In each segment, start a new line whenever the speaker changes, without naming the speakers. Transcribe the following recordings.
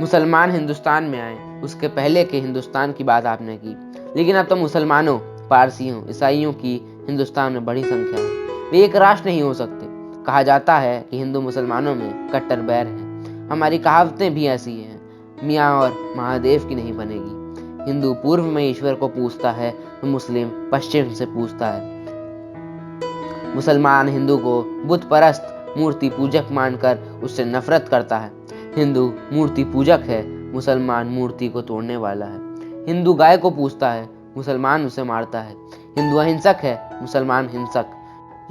मुसलमान हिंदुस्तान में आए, उसके पहले के हिंदुस्तान की बात आपने की, लेकिन अब तो मुसलमानों, पारसियों, ईसाइयों की हिंदुस्तान में बड़ी संख्या है। वे एक राष्ट्र नहीं हो सकते। कहा जाता है कि हिंदू मुसलमानों में कट्टर बैर है। हमारी कहावतें भी ऐसी हैं, मियाँ और महादेव की नहीं बनेगी। हिंदू पूर्व में ईश्वर को पूजता है तो मुस्लिम पश्चिम से पूजता है। मुसलमान हिंदू को बुत परस्त मूर्ति पूजक मानकर उससे नफरत करता है। हिंदू मूर्ति पूजक है, मुसलमान मूर्ति को तोड़ने वाला है। हिंदू गाय को पूजता है, मुसलमान उसे मारता है। हिंदू अहिंसक है, मुसलमान हिंसक।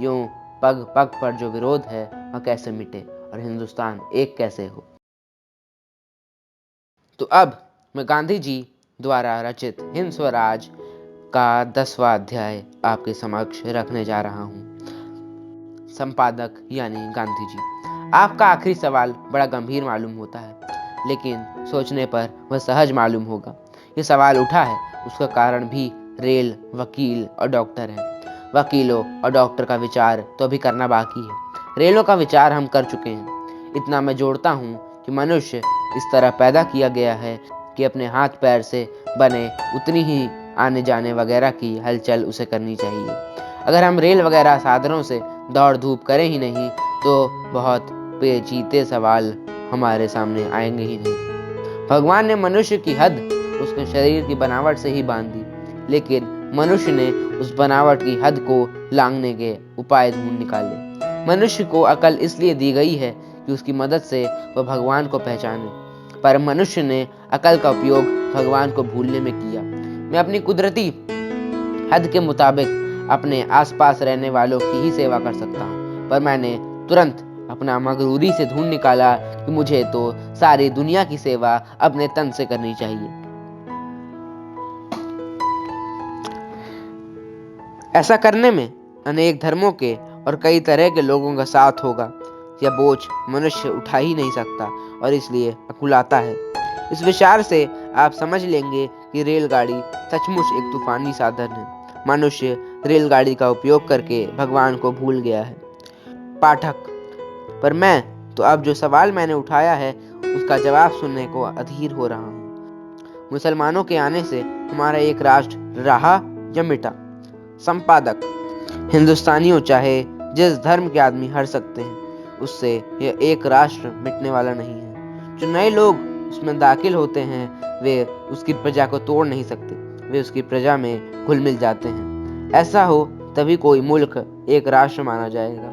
यूं पग पग पर जो विरोध है वह कैसे मिटे और हिंदुस्तान एक कैसे हो। तो अब मैं गांधी जी द्वारा रचित हिंद स्वराज का 10वां अध्याय आपके समक्ष रखने जा रहा हूँ। संपादक यानी गांधी जी। आपका आखिरी सवाल बड़ा गंभीर मालूम होता है, लेकिन सोचने पर वह सहज मालूम होगा। ये सवाल उठा है, उसका कारण भी रेल, वकील और डॉक्टर है। वकीलों और डॉक्टर का विचार तो अभी करना बाकी है। रेलों का विचार हम कर चुके हैं। इतना मैं जोड़ता हूँ कि मनुष्य इस तरह पैदा किया गया है कि अपने हाथ पैर से बने उतनी ही आने जाने वगैरह की हलचल उसे करनी चाहिए। अगर हम रेल वगैरह साधनों से दौड़ धूप करें ही नहीं तो बहुत पेचीते सवाल हमारे सामने आएंगे ही नहीं। भगवान ने मनुष्य की हद उसके शरीर की बनावट से ही बांध दी, लेकिन मनुष्य ने उस बनावट की हद को लांघने के उपाय ढूंढ निकाले। मनुष्य को अकल इसलिए दी गई है कि उसकी मदद से वह भगवान को पहचाने, पर मनुष्य ने अकल का उपयोग भगवान को भूलने में किया। मैं अपनी कुदरती हद के मुताबिक अपने आसपास रहने वालों की ही सेवा कर सकता हूँ, पर मैंने तुरंत अपना मगरूरी से ढूंढ निकाला कि मुझे तो सारी दुनिया की सेवा अपने तन से करनी चाहिए। ऐसा करने में अनेक धर्मों के और कई तरह के लोगों का साथ होगा। यह बोझ मनुष्य उठा ही नहीं सकता और इसलिए अकुलाता है। इस विचार से आप समझ लेंगे कि रेलगाड़ी सचमुच एक तूफानी साधन है। मनुष्य रेलगाड़ी का उपयोग करके भगवान को भूल गया है। पाठक, पर मैं तो अब जो सवाल मैंने उठाया है उसका जवाब सुनने को अधीर हो रहा हूँ। मुसलमानों के आने से हमारा एक राष्ट्र रहा या मिटा? संपादक, हिंदुस्तानियों चाहे जिस धर्म के आदमी हट सकते हैं, उससे यह एक राष्ट्र मिटने वाला नहीं है। जो नए लोग उसमें दाखिल होते हैं वे उसकी प्रजा को तोड़ नहीं सकते, वे उसकी प्रजा में घुल मिल जाते हैं। ऐसा हो तभी कोई मुल्क एक राष्ट्र माना जाएगा।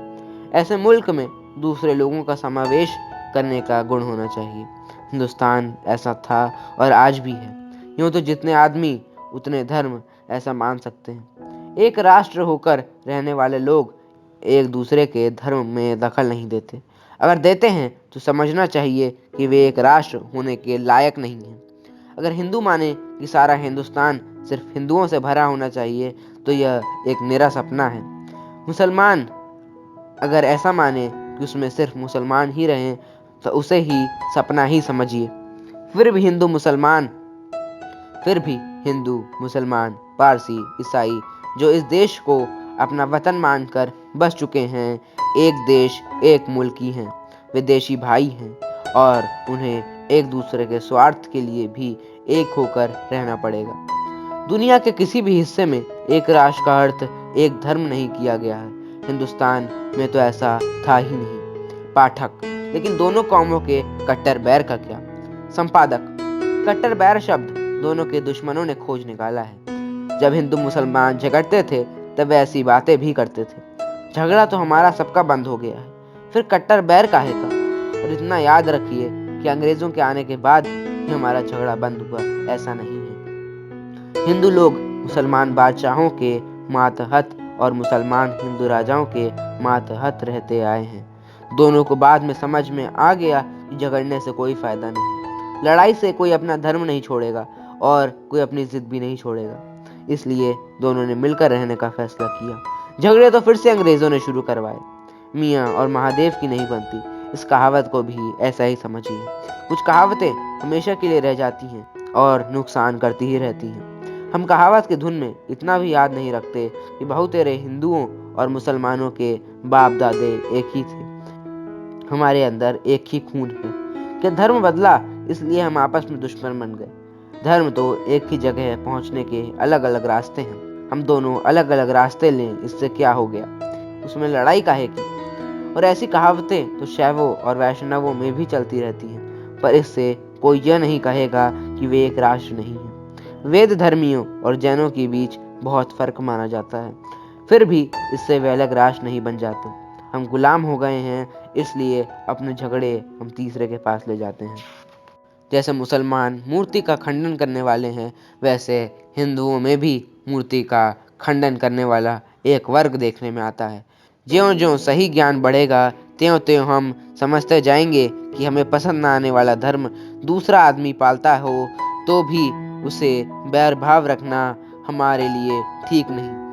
ऐसे मुल्क में दूसरे लोगों का समावेश करने का गुण होना चाहिए। हिंदुस्तान ऐसा था और आज भी है। यूं तो जितने आदमी उतने धर्म ऐसा मान सकते हैं। एक राष्ट्र होकर रहने वाले लोग एक दूसरे के धर्म में दखल नहीं देते। अगर देते हैं तो समझना चाहिए कि वे एक राष्ट्र होने के लायक नहीं हैं। अगर हिंदू माने कि सारा हिंदुस्तान सिर्फ हिंदुओं से भरा होना चाहिए तो यह एक निरा सपना है। मुसलमान अगर ऐसा माने कि उसमें सिर्फ मुसलमान ही रहें तो उसे ही सपना ही समझिए। फिर भी हिंदू, मुसलमान, पारसी, ईसाई जो इस देश को अपना वतन मानकर बस चुके हैं, एक देश एक मुल्क ही हैं। वे देशी भाई हैं और उन्हें एक दूसरे के स्वार्थ के लिए भी एक होकर रहना पड़ेगा। दुनिया के किसी भी हिस्से में एक राष्ट्र का अर्थ एक धर्म नहीं किया गया है। हिंदुस्तान में तो ऐसा था ही नहीं। पाठक, लेकिन दोनों कौमों के कट्टर बैर का क्या? संपादक, कट्टर बैर शब्द दोनों के दुश्मनों ने खोज निकाला है। जब हिंदू मुसलमान झगड़ते थे तब ऐसी बातें भी करते थे। झगड़ा तो हमारा सबका बंद हो गया है, फिर कट्टर बैर काहे का? और इतना याद रखिए कि अंग्रेजों के आने के बाद ही हमारा झगड़ा बंद हुआ, ऐसा नहीं है। हिंदू लोग मुसलमान बादशाहों के मातहत और मुसलमान हिंदू राजाओं के मातहत रहते आए हैं। दोनों को बाद में समझ में आ गया कि झगड़ने से कोई फायदा नहीं। लड़ाई से कोई अपना धर्म नहीं छोड़ेगा और कोई अपनी जिद भी नहीं छोड़ेगा। इसलिए दोनों ने मिलकर रहने का फैसला किया। झगड़े तो फिर से अंग्रेजों ने शुरू करवाए। मियाँ और महादेव की नहीं बनती, इस कहावत को भी ऐसा ही समझिए। कुछ कहावतें हमेशा के लिए रह जाती हैं और नुकसान करती ही रहती हैं। हम कहावत की धुन में इतना भी याद नहीं रखते कि बहुतेरे हिंदुओं और मुसलमानों के बाप दादे एक ही थे। हमारे अंदर एक ही खून है। क्या धर्म बदला इसलिए हम आपस में दुश्मन बन गए। धर्म तो एक ही जगह पहुंचने के अलग अलग रास्ते हैं। हम दोनों अलग अलग रास्ते लें, इससे क्या हो गया? उसमें लड़ाई काहे की? और ऐसी कहावतें तो शैवों और वैष्णवों में भी चलती रहती हैं, पर इससे कोई यह नहीं कहेगा कि वे एक राष्ट्र नहीं है। वेद धर्मियों और जैनों के बीच बहुत फर्क माना जाता है, फिर भी इससे वे अलग राष्ट्र नहीं बन जाते। हम गुलाम हो गए हैं, इसलिए अपने झगड़े हम तीसरे के पास ले जाते हैं। जैसे मुसलमान मूर्ति का खंडन करने वाले हैं, वैसे हिंदुओं में भी मूर्ति का खंडन करने वाला एक वर्ग देखने में आता है। ज्यों-ज्यों सही ज्ञान बढ़ेगा, त्यों-त्यों हम समझते जाएंगे कि हमें पसंद न आने वाला धर्म दूसरा आदमी पालता हो तो भी उसे बैर भाव रखना हमारे लिए ठीक नहीं।